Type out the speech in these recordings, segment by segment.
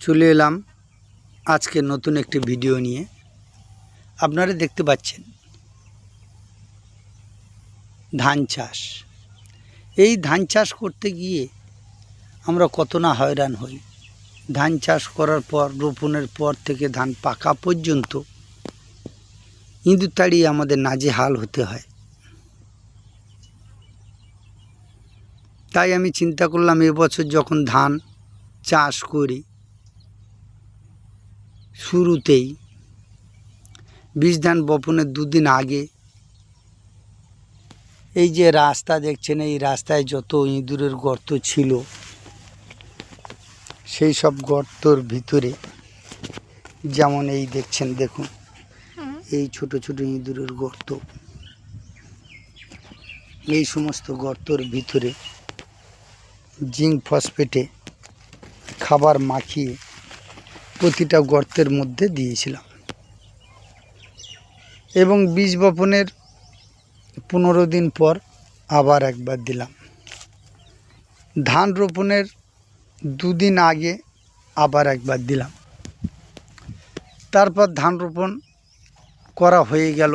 চলে এলাম আজকে নতুন একটি ভিডিও নিয়ে। আপনারা দেখতে পাচ্ছেন ধান চাষ। এই ধান চাষ করতে গিয়ে আমরা কত না হয়রান হই। ধান চাষ করার পর রোপণের পর থেকে ধান পাকা পর্যন্ত ইঁদুর তাড়িয়ে আমাদের নাজেহাল হতে হয়। তাই আমি চিন্তা করলাম এবছর যখন ধান চাষ করি শুরুতেই বীজ ধান বপনের দুদিন আগে এই যে রাস্তা দেখছেন, এই রাস্তায় যত ইঁদুরের গর্ত ছিল সেই সব গর্তর ভিতরে, যেমন এই দেখছেন, দেখুন এই ছোট ছোট ইঁদুরের গর্ত, এই সমস্ত গর্তর ভিতরে জিঙ্ক ফসফেটে খাবার মাখিয়ে প্রতিটা গর্তের মধ্যে দিয়েছিলাম এবং বীজ বপনের 15 দিন পর আবার একবার দিলাম। ধান রোপণের 2 দিন আগে আবার একবার দিলাম। তারপর ধান রোপণ করা হয়ে গেল।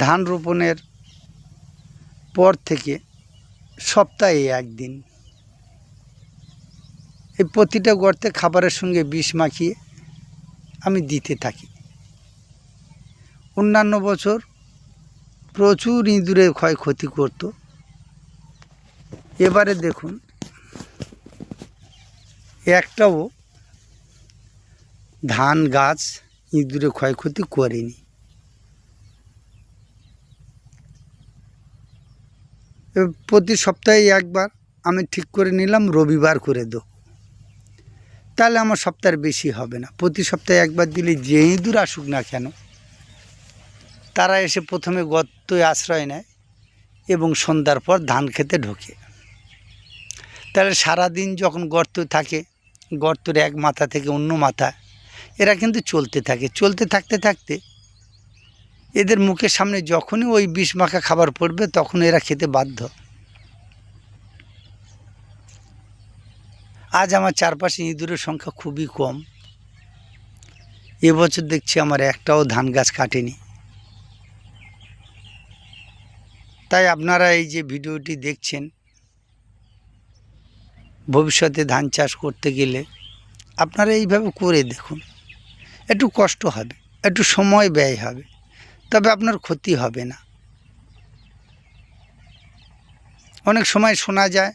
ধান রোপণের পর থেকে সপ্তাহে একদিন এই প্রতিটা গর্তে খাবারের সঙ্গে বিষ মাখিয়ে আমি দিতে থাকি। অন্যান্য বছর প্রচুর ইঁদুরে ক্ষয়ক্ষতি করত। এবারে দেখুন একটাও ধান গাছ ইঁদুরে ক্ষয়ক্ষতি করেনি। প্রতি সপ্তাহে একবার আমি ঠিক করে নিলাম রবিবার করে দেব, তাহলে আমার সপ্তাহের বেশি হবে না। প্রতি সপ্তাহে একবার দিলে যে ইঁদুর আসুক না কেন তারা এসে প্রথমে গর্তে আশ্রয় নেয় এবং সন্ধ্যার পর ধান খেতে ঢোকে। তাহলে সারাদিন যখন গর্ত থাকে, গর্তের এক মাথা থেকে অন্য মাথা এরা কিন্তু চলতে থাকে। চলতে থাকতে থাকতে এদের মুখের সামনে যখনই ওই বিষ মাখা খাবার পড়বে তখন এরা খেতে বাধ্য। আজ আমার চারপাশে ইঁদুরের সংখ্যা খুবই কম। এবছর দেখছি আমার একটাও ধান গাছ কাটেনি। তাই আপনারা এই যে ভিডিওটি দেখছেন, ভবিষ্যতে ধান চাষ করতে গেলে আপনারা এইভাবে করে দেখুন। একটু কষ্ট হবে, একটু সময় ব্যয় হবে, তবে আপনার ক্ষতি হবে না। অনেক সময় শোনা যায়